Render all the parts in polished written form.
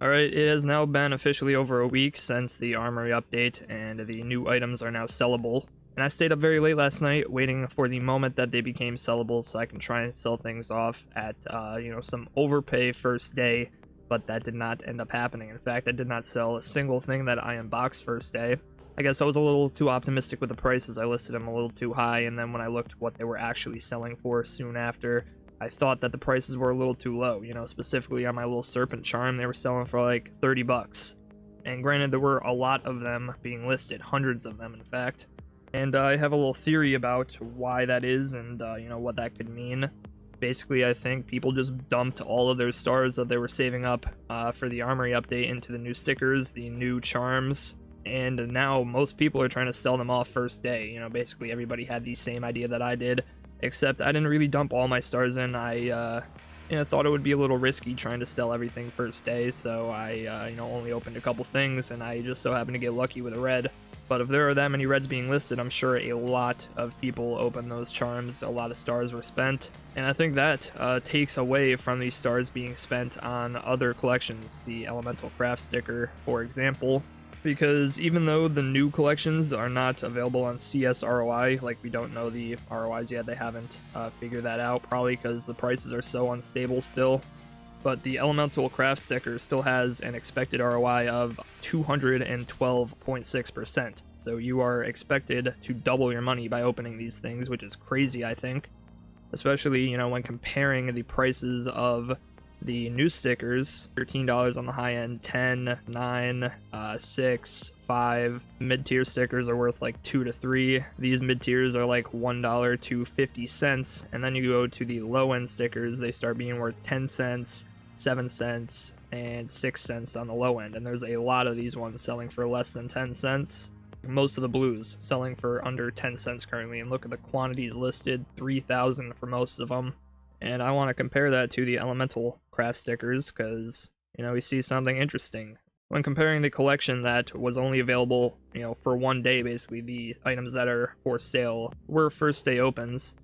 Alright, it has now been officially over a week since the Armory update, and the new items are now sellable. And I stayed up very late last night waiting for the moment that they became sellable so I can try and sell things off at, some overpay first day, but that did not end up happening. In fact, I did not sell a single thing that I unboxed first day. I guess I was a little too optimistic with the prices. I listed them a little too high, and then when I looked what they were actually selling for soon after, I thought that the prices were a little too low. Specifically on my little serpent charm, they were selling for like 30 bucks. And granted, there were a lot of them being listed, hundreds of them in fact. And I have a little theory about why that is and, what that could mean. Basically, I think people just dumped all of their stars that they were saving up for the Armory update into the new stickers, the new charms, and now most people are trying to sell them off first day. Basically everybody had the same idea that I did, except I didn't really dump all my stars in. I thought it would be a little risky trying to sell everything first day, so I only opened a couple things, and I just so happened to get lucky with a red. But if there are that many reds being listed, I'm sure a lot of people opened those charms, a lot of stars were spent, and I think that takes away from these stars being spent on other collections, the Elemental Craft sticker, for example. Because even though the new collections are not available on CS ROI, like we don't know the ROIs yet, they haven't figured that out, probably because the prices are so unstable still. But the Elemental Craft sticker still has an expected ROI of 212.6%. So you are expected to double your money by opening these things, which is crazy, I think. Especially, when comparing the prices of the new stickers, $13 on the high end, 10, 9, 6, 5. Mid-tier stickers are worth like 2 to 3. These mid-tiers are like $1 to 50 cents. And then you go to the low-end stickers, they start being worth 10 cents, 7 cents, and 6 cents on the low end. And there's a lot of these ones selling for less than 10 cents. Most of the blues selling for under 10 cents currently. And look at the quantities listed, 3,000 for most of them. And I want to compare that to the Elemental Craft stickers because, we see something interesting. When comparing the collection that was only available, for one day, basically, the items that are for sale were first day opens,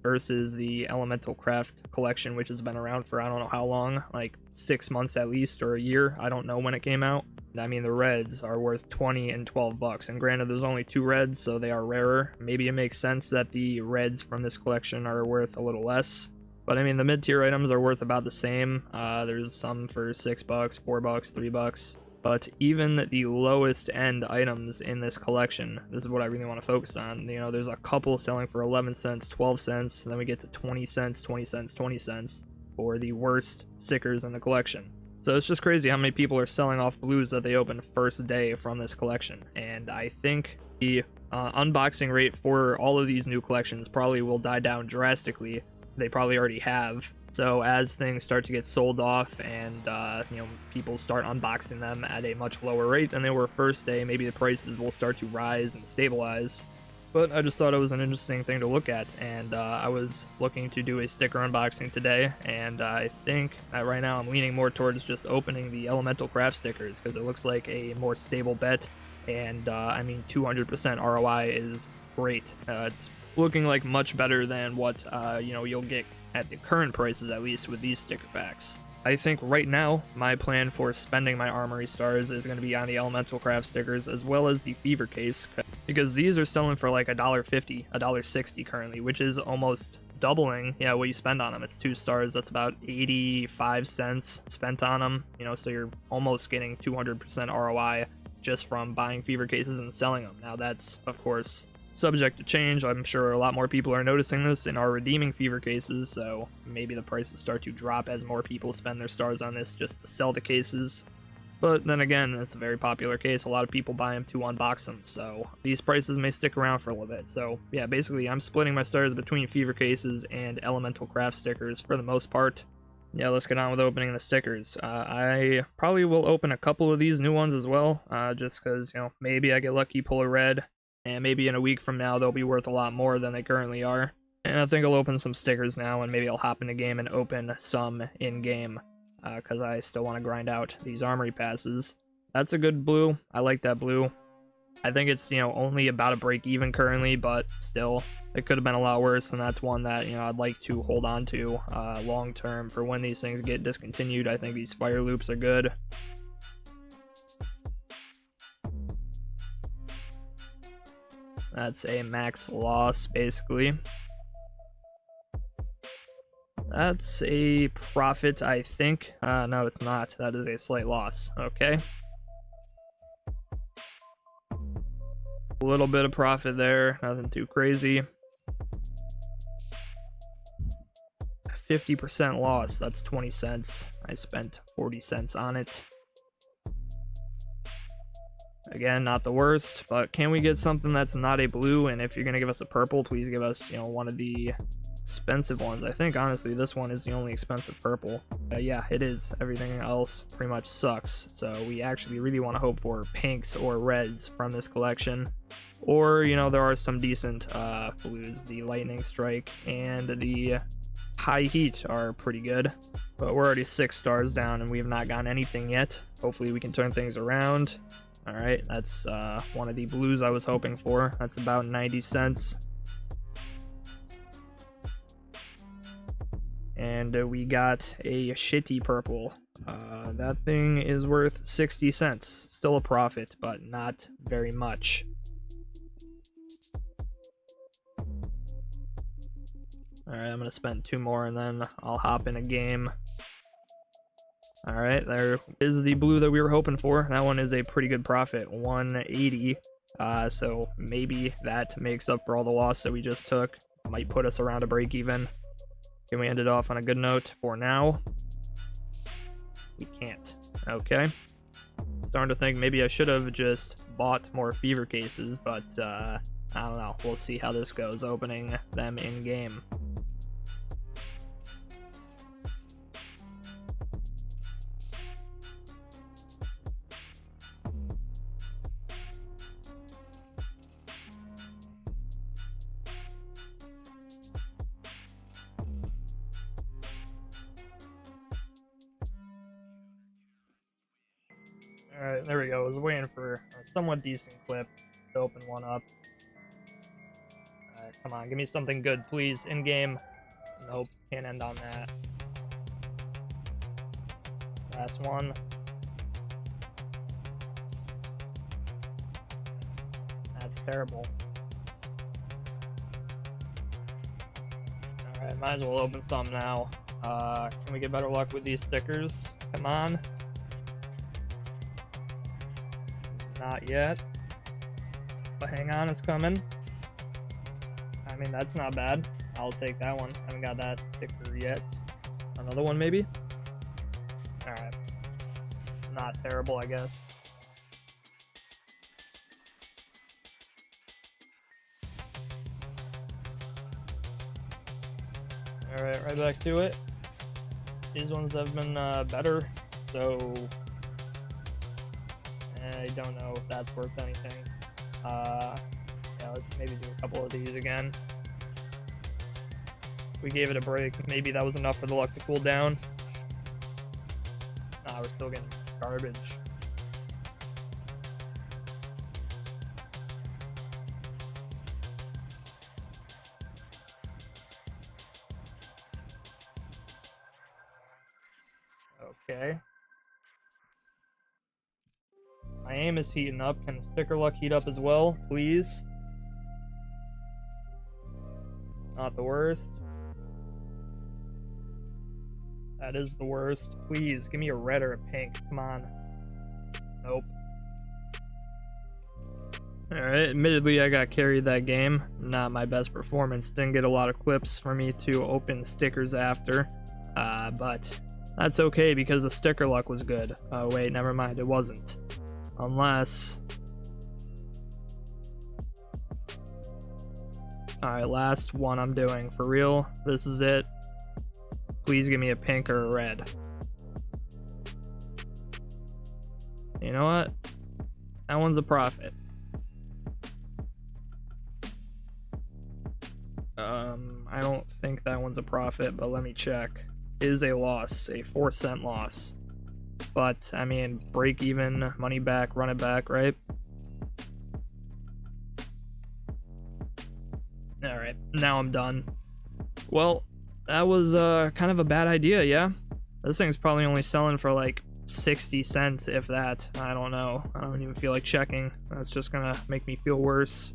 versus the Elemental Craft collection, which has been around for I don't know how long, like 6 months at least, or a year. I don't know when it came out. I mean, the reds are worth 20 and 12 bucks, and granted there's only 2 reds, so they are rarer. Maybe it makes sense that the reds from this collection are worth a little less. But I mean, the mid-tier items are worth about the same. There's some for 6 bucks, 4 bucks, 3 bucks. But even the lowest end items in this collection, this is what I really want to focus on. There's a couple selling for 11 cents, 12 cents, and then we get to 20 cents, 20 cents, 20 cents for the worst stickers in the collection. So it's just crazy how many people are selling off blues that they opened first day from this collection. And I think the unboxing rate for all of these new collections probably will die down drastically. They probably already have. So as things start to get sold off and people start unboxing them at a much lower rate than they were first day, maybe the prices will start to rise and stabilize. But I just thought it was an interesting thing to look at, and I was looking to do a sticker unboxing today, and I think that right now I'm leaning more towards just opening the Elemental Craft stickers because it looks like a more stable bet, and 200% ROI is great. It's looking like much better than what you'll get at the current prices, at least with these sticker packs. I think right now my plan for spending my Armory stars is going to be on the Elemental Craft stickers as well as the Fever case, because these are selling for like $1.50, $1.60 currently, which is almost doubling what you spend on them. It's 2 stars, that's about 85 cents spent on them, so you're almost getting 200% ROI just from buying Fever cases and selling them. Now that's of course subject to change. I'm sure a lot more people are noticing this and are redeeming Fever cases, so maybe the prices start to drop as more people spend their stars on this just to sell the cases. But then again, it's a very popular case. A lot of people buy them to unbox them, so these prices may stick around for a little bit. So yeah, basically I'm splitting my stars between Fever cases and Elemental Craft stickers for the most part. Yeah, let's get on with opening the stickers. I probably will open a couple of these new ones as well, just because, maybe I get lucky, pull a red, and maybe in a week from now they'll be worth a lot more than they currently are. And I think I'll open some stickers now, and maybe I'll hop in a game and open some in-game, because I still want to grind out these Armory passes. That's a good blue. I like that blue. I think it's, only about a break even currently, but still, it could have been a lot worse, and that's one that, I'd like to hold on to long term for when these things get discontinued. I think these fire loops are good. That's a max loss, basically. That's a profit, I think. No, it's not. That is a slight loss. Okay. A little bit of profit there. Nothing too crazy. 50% loss. That's 20 cents. I spent 40 cents on it. Again, not the worst, but can we get something that's not a blue? And if you're going to give us a purple, please give us, one of the expensive ones. I think, honestly, this one is the only expensive purple. Yeah, it is. Everything else pretty much sucks. So we actually really want to hope for pinks or reds from this collection. Or, there are some decent blues. The Lightning Strike and the High Heat are pretty good. But we're already 6 stars down and we have not gotten anything yet. Hopefully we can turn things around. Alright, that's one of the blues I was hoping for. That's about 90 cents. And we got a shitty purple. That thing is worth 60 cents. Still a profit, but not very much. Alright, I'm gonna spend 2 more and then I'll hop in a game. Alright, there is the blue that we were hoping for. That one is a pretty good profit, 180. So maybe that makes up for all the loss that we just took. Might put us around a break even. Can we end it off on a good note for now? We can't. Okay. Starting to think maybe I should have just bought more fever cases, but I don't know. We'll see how this goes, opening them in game. Alright, there we go. I was waiting for a somewhat decent clip to open one up. Alright, come on, give me something good, please. In-game. Nope, can't end on that. Last one. That's terrible. Alright, might as well open some now. Can we get better luck with these stickers? Come on. Not yet. But hang on, it's coming. I mean, that's not bad. I'll take that one. Haven't got that sticker yet. Another one, maybe? Alright. Not terrible, I guess. Alright, right back to it. These ones have been better, so I don't know if that's worth anything. Yeah, let's maybe do a couple of these again. We gave it a break. Maybe that was enough for the luck to cool down. Nah, we're still getting garbage. Okay. My aim is heating up. Can sticker luck heat up as well, please? Not the worst. That is the worst. Please, give me a red or a pink. Come on. Nope. Alright, admittedly I got carried that game. Not my best performance. Didn't get a lot of clips for me to open stickers after. But that's okay because the sticker luck was good. Oh wait, never mind, it wasn't. Unless... Alright, last one I'm doing. For real, this is it. Please give me a pink or a red. You know what? That one's a profit. I don't think that one's a profit, but let me check. It is a loss, a 4-cent loss. But, I mean, break even, money back, run it back, right? Alright, now I'm done. Well, that was kind of a bad idea, yeah? This thing's probably only selling for like 60 cents, if that. I don't know. I don't even feel like checking. That's just gonna make me feel worse.